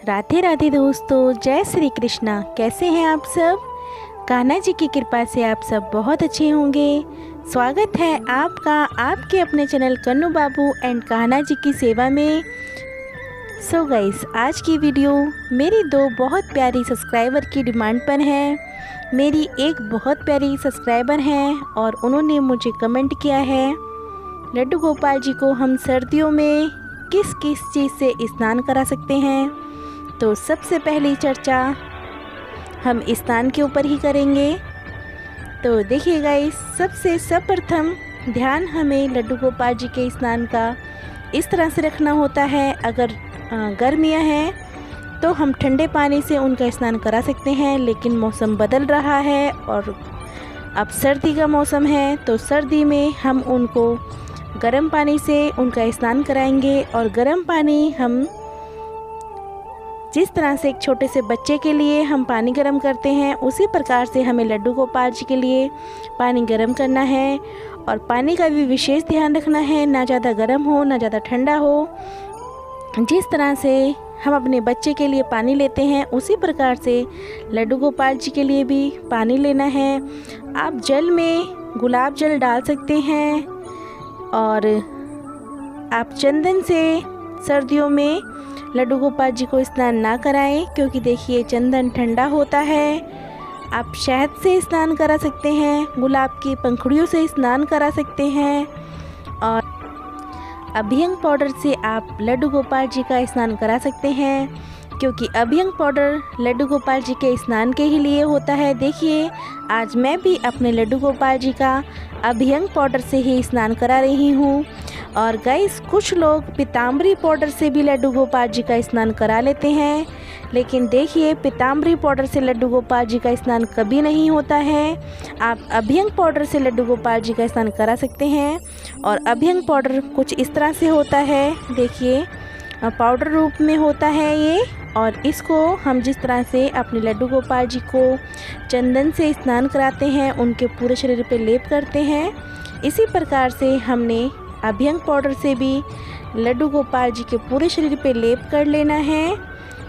राधे राधे दोस्तों, जय श्री कृष्णा। कैसे हैं आप सब? कान्हा जी की कृपा से आप सब बहुत अच्छे होंगे। स्वागत है आपका आपके अपने चैनल कन्नू बाबू एंड कान्हा जी की सेवा में। सो गाइस, आज की वीडियो मेरी दो बहुत प्यारी सब्सक्राइबर की डिमांड पर है। मेरी एक बहुत प्यारी सब्सक्राइबर हैं और उन्होंने मुझे कमेंट किया है, लड्डू गोपाल जी को हम सर्दियों में किस किस चीज़ से स्नान करा सकते हैं। तो सबसे पहली चर्चा हम स्नान के ऊपर ही करेंगे। तो देखिए गाइस, सबसे सर्वप्रथम ध्यान हमें लड्डू गोपाल जी के स्नान का इस तरह से रखना होता है। अगर गर्मियाँ हैं तो हम ठंडे पानी से उनका स्नान करा सकते हैं, लेकिन मौसम बदल रहा है और अब सर्दी का मौसम है, तो सर्दी में हम उनको गर्म पानी से उनका स्नान कराएंगे। और गर्म पानी हम जिस तरह से एक छोटे से बच्चे के लिए हम पानी गर्म करते हैं, उसी प्रकार से हमें लड्डू गोपाल जी के लिए पानी गर्म करना है। और पानी का भी विशेष ध्यान रखना है, ना ज़्यादा गर्म हो ना ज़्यादा ठंडा हो। जिस तरह से हम अपने बच्चे के लिए पानी लेते हैं, उसी प्रकार से लड्डू गोपाल जी के लिए भी पानी लेना है। आप जल में गुलाब जल डाल सकते हैं और आप चंदन से सर्दियों में लड्डू गोपाल जी को स्नान ना कराएं, क्योंकि देखिए चंदन ठंडा होता है। आप शहद से स्नान करा सकते हैं, गुलाब की पंखुड़ियों से स्नान करा सकते हैं और अभ्यंग पाउडर से आप लड्डू गोपाल जी का स्नान करा सकते हैं, क्योंकि अभ्यंग पाउडर लड्डू गोपाल जी के स्नान के ही लिए होता है। देखिए, आज मैं भी अपने लड्डू गोपाल जी का अभ्यंग पाउडर से ही स्नान करा रही हूँ। और गाइस, कुछ लोग पीताम्बरी पाउडर से भी लड्डू गोपाल जी का स्नान करा लेते हैं, लेकिन देखिए पीताम्बरी पाउडर से लड्डू गोपाल जी का स्नान कभी नहीं होता है। आप अभ्यंग पाउडर से लड्डू गोपाल जी का स्नान करा सकते हैं। और अभ्यंग पाउडर कुछ इस तरह से होता है, देखिए पाउडर रूप में होता है ये। और इसको हम जिस तरह से अपने लड्डू गोपाल जी को चंदन से स्नान कराते हैं, उनके पूरे शरीर पे लेप करते हैं, इसी प्रकार से हमने अभ्यंग पाउडर से भी लड्डू गोपाल जी के पूरे शरीर पे लेप कर लेना है।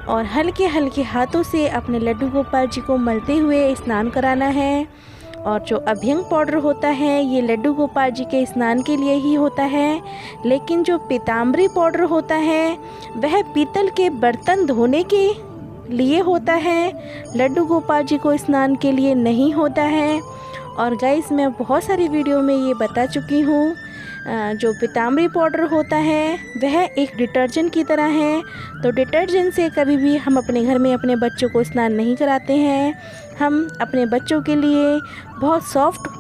और हल्के हल्के हाथों से अपने लड्डू गोपाल जी को मलते हुए स्नान कराना है। और जो अभ्यंग पाउडर होता है, ये लड्डू गोपाल जी के स्नान के लिए ही होता है, लेकिन जो पीताम्बरी पाउडर होता है वह पीतल के बर्तन धोने के लिए होता है, लड्डू गोपाल जी को स्नान के लिए नहीं होता है। और गाइस, मैं बहुत सारी वीडियो में ये बता चुकी हूँ, जो पीताम्बरी पाउडर होता है वह एक डिटर्जेंट की तरह है। तो डिटर्जेंट से कभी भी हम अपने घर में अपने बच्चों को स्नान नहीं कराते हैं। हम अपने बच्चों के लिए बहुत सॉफ्ट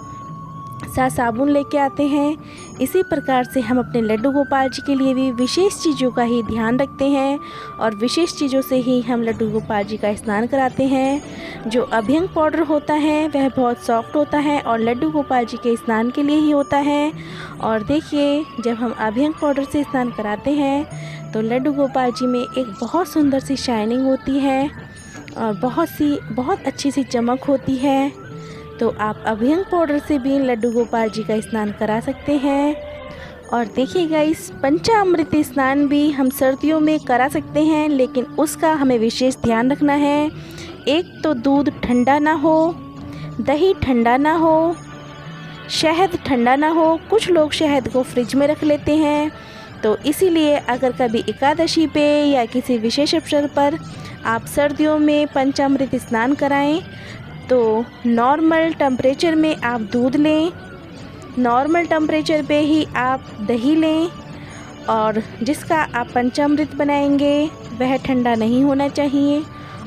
सा साबुन लेके आते हैं। इसी प्रकार से हम अपने लड्डू गोपाल जी के लिए भी विशेष चीज़ों का ही ध्यान रखते हैं और विशेष चीज़ों से ही हम लड्डू गोपाल जी का स्नान कराते हैं। जो अभ्यंग पाउडर होता है वह बहुत सॉफ्ट होता है और लड्डू गोपाल जी के स्नान के लिए ही होता है। और देखिए, जब हम अभ्यंग पाउडर से स्नान कराते हैं तो लड्डू गोपाल जी में एक बहुत सुंदर सी शाइनिंग होती है और बहुत अच्छी सी चमक होती है। तो आप अभ्यंग पाउडर से भी लड्डू गोपाल जी का स्नान करा सकते हैं। और देखिए गाइस, पंचामृत स्नान भी हम सर्दियों में करा सकते हैं, लेकिन उसका हमें विशेष ध्यान रखना है। एक तो दूध ठंडा ना हो, दही ठंडा ना हो, शहद ठंडा ना हो। कुछ लोग शहद को फ्रिज में रख लेते हैं, तो इसीलिए अगर कभी एकादशी पे या किसी विशेष अवसर पर आप सर्दियों में पंचामृत स्नान कराएं, तो नॉर्मल टेम्परेचर में आप दूध लें, नॉर्मल टेम्परेचर पे ही आप दही लें। और जिसका आप पंचामृत बनाएंगे वह ठंडा नहीं होना चाहिए।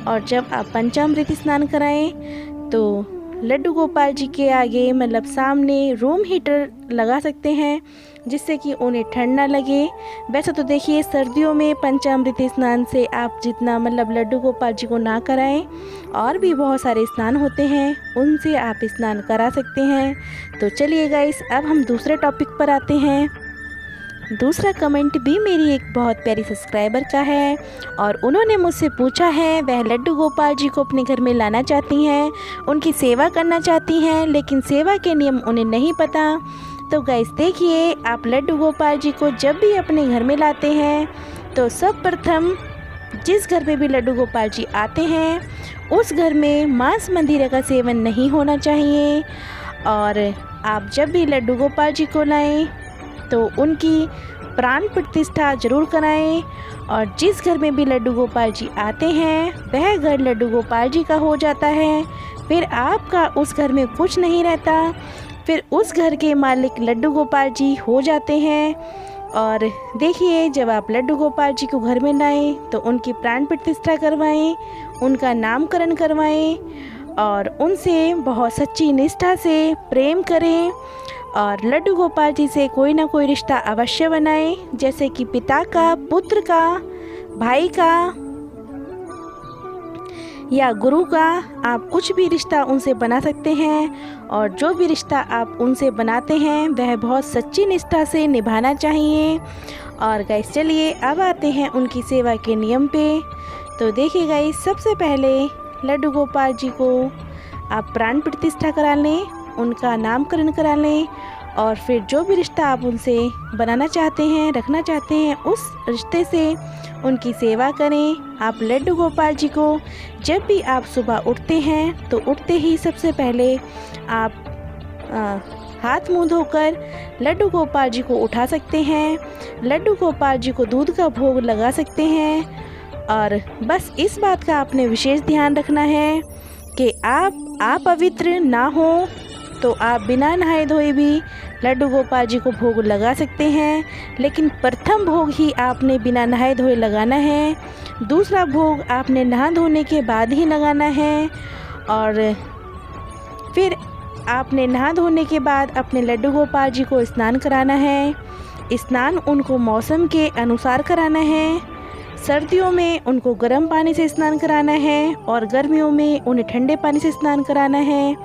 और जब आप पंचामृत स्नान कराएं तो लड्डू गोपाल जी के आगे मतलब सामने रूम हीटर लगा सकते हैं, जिससे कि उन्हें ठंड ना लगे। वैसे तो देखिए, सर्दियों में पंचामृत स्नान से आप जितना मतलब लड्डू गोपाल जी को ना कराएं, और भी बहुत सारे स्नान होते हैं, उनसे आप स्नान करा सकते हैं। तो चलिए गाइस, अब हम दूसरे टॉपिक पर आते हैं। दूसरा कमेंट भी मेरी एक बहुत प्यारी सब्सक्राइबर का है और उन्होंने मुझसे पूछा है, वह लड्डू गोपाल जी को अपने घर में लाना चाहती हैं, उनकी सेवा करना चाहती हैं, लेकिन सेवा के नियम उन्हें नहीं पता। तो गाइस देखिए, आप लड्डू गोपाल जी को जब भी अपने घर में लाते हैं तो सर्वप्रथम जिस घर में भी लड्डू गोपाल जी आते हैं उस घर में मांस मंदिरा का सेवन नहीं होना चाहिए। और आप जब भी लड्डू गोपाल जी को लाएं तो उनकी प्राण प्रतिष्ठा जरूर कराएं। और जिस घर में भी लड्डू गोपाल जी आते हैं वह घर लड्डू गोपाल जी का हो जाता है। फिर आपका उस घर में कुछ नहीं रहता, फिर उस घर के मालिक लड्डू गोपाल जी हो जाते हैं। और देखिए, जब आप लड्डू गोपाल जी को घर में लाएं तो उनकी प्राण प्रतिष्ठा करवाएं, उनका नामकरण करवाएं और उनसे बहुत सच्ची निष्ठा से प्रेम करें। और लड्डू गोपाल जी से कोई ना कोई रिश्ता अवश्य बनाएं, जैसे कि पिता का, पुत्र का, भाई का या गुरु का। आप कुछ भी रिश्ता उनसे बना सकते हैं और जो भी रिश्ता आप उनसे बनाते हैं वह बहुत सच्ची निष्ठा से निभाना चाहिए। और गाइस चलिए अब आते हैं उनकी सेवा के नियम पे। तो देखिए गाइस, सबसे पहले लड्डू गोपाल जी को आप प्राण प्रतिष्ठा करा लें, उनका नामकरण करा लें और फिर जो भी रिश्ता आप उनसे बनाना चाहते हैं, रखना चाहते हैं, उस रिश्ते से उनकी सेवा करें। आप लड्डू गोपाल जी को जब भी आप सुबह उठते हैं तो उठते ही सबसे पहले आप हाथ मुंह धोकर लड्डू गोपाल जी को उठा सकते हैं, लड्डू गोपाल जी को दूध का भोग लगा सकते हैं। और बस इस बात का आपने विशेष ध्यान रखना है कि आप अपवित्र ना हो, तो आप बिना नहाए धोए भी लड्डू गोपाल जी को भोग लगा सकते हैं, लेकिन प्रथम भोग ही आपने बिना नहाए धोए लगाना है। दूसरा भोग आपने नहा धोने के बाद ही लगाना है। और फिर आपने नहा धोने के बाद अपने लड्डू गोपाल जी को स्नान कराना है। स्नान उनको मौसम के अनुसार कराना है। सर्दियों में उनको गर्म पानी से स्नान कराना है और गर्मियों में उन्हें ठंडे पानी से स्नान कराना है।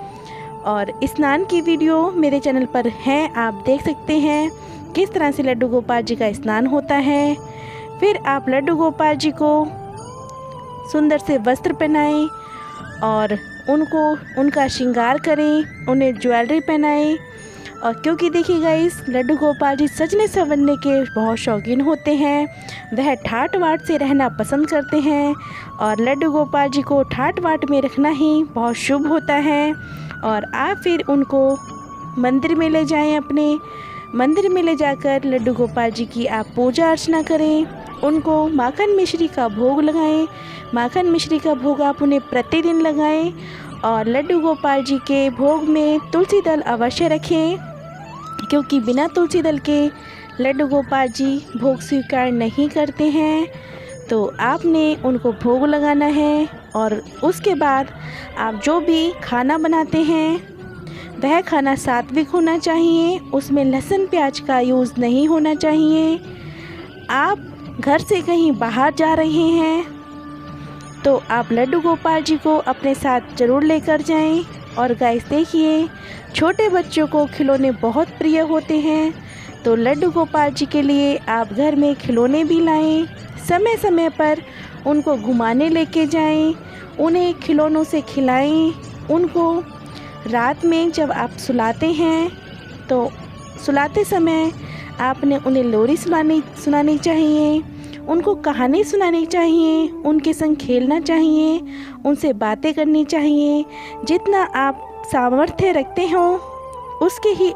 और स्नान की वीडियो मेरे चैनल पर है, आप देख सकते हैं किस तरह से लड्डू गोपाल जी का स्नान होता है। फिर आप लड्डू गोपाल जी को सुंदर से वस्त्र पहनाएं और उनका श्रृंगार करें, उन्हें ज्वेलरी पहनाएं। और क्योंकि देखिए गाइस, लड्डू गोपाल जी सजने संवरने के बहुत शौकीन होते हैं, वह ठाट बाट से रहना पसंद करते हैं और लड्डू गोपाल जी को ठाट बाट में रखना ही बहुत शुभ होता है। और आप फिर उनको मंदिर में ले जाएं, अपने मंदिर में ले जाकर लड्डू गोपाल जी की आप पूजा अर्चना करें, उनको माखन मिश्री का भोग लगाएं। माखन मिश्री का भोग आप उन्हें प्रतिदिन लगाएं और लड्डू गोपाल जी के भोग में तुलसी दल अवश्य रखें, क्योंकि बिना तुलसी दल के लड्डू गोपाल जी भोग स्वीकार नहीं करते हैं। तो आपने उनको भोग लगाना है और उसके बाद आप जो भी खाना बनाते हैं वह खाना सात्विक होना चाहिए, उसमें लहसुन प्याज का यूज़ नहीं होना चाहिए। आप घर से कहीं बाहर जा रहे हैं तो आप लड्डू गोपाल जी को अपने साथ ज़रूर लेकर जाएं। और गाइस देखिए, छोटे बच्चों को खिलौने बहुत प्रिय होते हैं, तो लड्डू गोपाल जी के लिए आप घर में खिलौने भी लाएं। समय समय पर उनको घुमाने लेके जाएं, उन्हें खिलौनों से खिलाएं। उनको रात में जब आप सुलाते हैं तो सुलाते समय आपने उन्हें लोरी सुनानी चाहिए, उनको कहानी सुनानी चाहिए, उनके संग खेलना चाहिए, उनसे बातें करनी चाहिए। जितना आप सामर्थ्य रखते हो उसके ही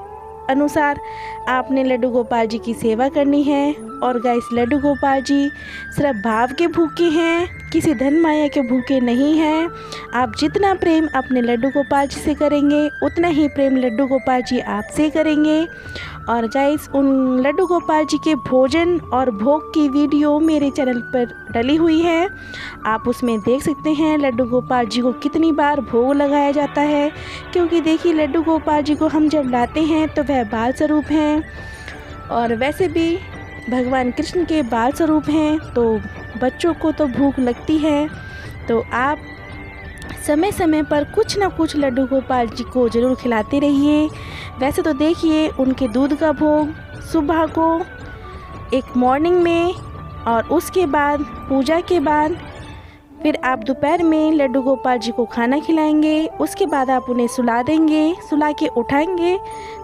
अनुसार आपने लड्डू गोपाल जी की सेवा करनी है। और गाइस, लड्डू गोपाल जी सिर्फ भाव के भूखे हैं, किसी धन माया के भूखे नहीं हैं। आप जितना प्रेम अपने लड्डू गोपाल जी से करेंगे उतना ही प्रेम लड्डू गोपाल जी आपसे करेंगे। और गाइस, उन लड्डू गोपाल जी के भोजन और भोग की वीडियो मेरे चैनल पर डली हुई है, आप उसमें देख सकते हैं लड्डू गोपाल जी को कितनी बार भोग लगाया जाता है। क्योंकि देखिए, लड्डू गोपाल जी को हम जब लाते हैं तो वह बाल स्वरूप हैं और वैसे भी भगवान कृष्ण के बाल स्वरूप हैं, तो बच्चों को तो भूख लगती है। तो आप समय समय पर कुछ ना कुछ लड्डू गोपाल जी को ज़रूर खिलाते रहिए। वैसे तो देखिए, उनके दूध का भोग सुबह को एक मॉर्निंग में और उसके बाद पूजा के बाद फिर आप दोपहर में लड्डू गोपाल जी को खाना खिलाएंगे। उसके बाद आप उन्हें सुला देंगे, सुला के उठाएंगे,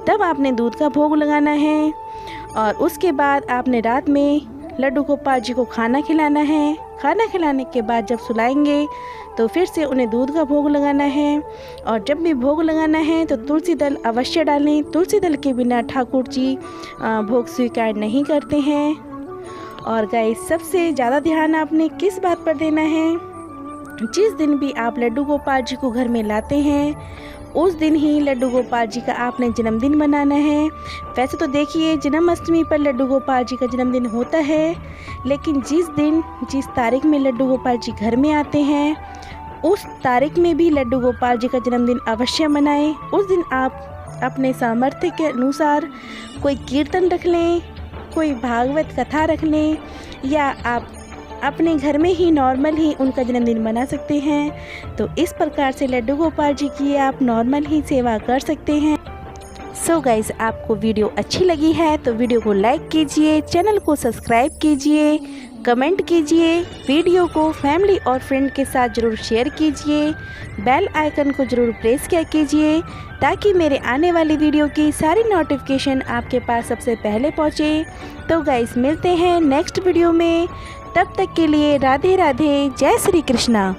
तब आपने दूध का भोग लगाना है। और उसके बाद आपने रात में लड्डू गोपाल जी को खाना खिलाना है। खाना खिलाने के बाद जब सुलाएंगे तो फिर से उन्हें दूध का भोग लगाना है। और जब भी भोग लगाना है तो तुलसी दल अवश्य डालें। तुलसी दल के बिना ठाकुर जी भोग स्वीकार नहीं करते हैं। और गाइस, सबसे ज़्यादा ध्यान आपने किस बात पर देना है, जिस दिन भी आप लड्डू गोपाल जी को घर में लाते हैं उस दिन ही लड्डू गोपाल जी का आपने जन्मदिन मनाना है। वैसे तो देखिए, जन्माष्टमी पर लड्डू गोपाल जी का जन्मदिन होता है, लेकिन जिस तारीख में लड्डू गोपाल जी घर में आते हैं उस तारीख में भी लड्डू गोपाल जी का जन्मदिन अवश्य मनाएं। उस दिन आप अपने सामर्थ्य के अनुसार कोई कीर्तन रख लें, कोई भागवत कथा रख लें, या आप अपने घर में ही नॉर्मल ही उनका जन्मदिन मना सकते हैं। तो इस प्रकार से लड्डू गोपाल जी की आप नॉर्मल ही सेवा कर सकते हैं। सो गाइस, आपको वीडियो अच्छी लगी है तो वीडियो को लाइक कीजिए, चैनल को सब्सक्राइब कीजिए, कमेंट कीजिए, वीडियो को फैमिली और फ्रेंड के साथ ज़रूर शेयर कीजिए, बेल आइकन को ज़रूर प्रेस किया कीजिए ताकि मेरे आने वाली वीडियो की सारी नोटिफिकेशन आपके पास सबसे पहले पहुँचे। तो गाइस, मिलते हैं नेक्स्ट वीडियो में, तब तक के लिए राधे राधे, जय श्री कृष्णा।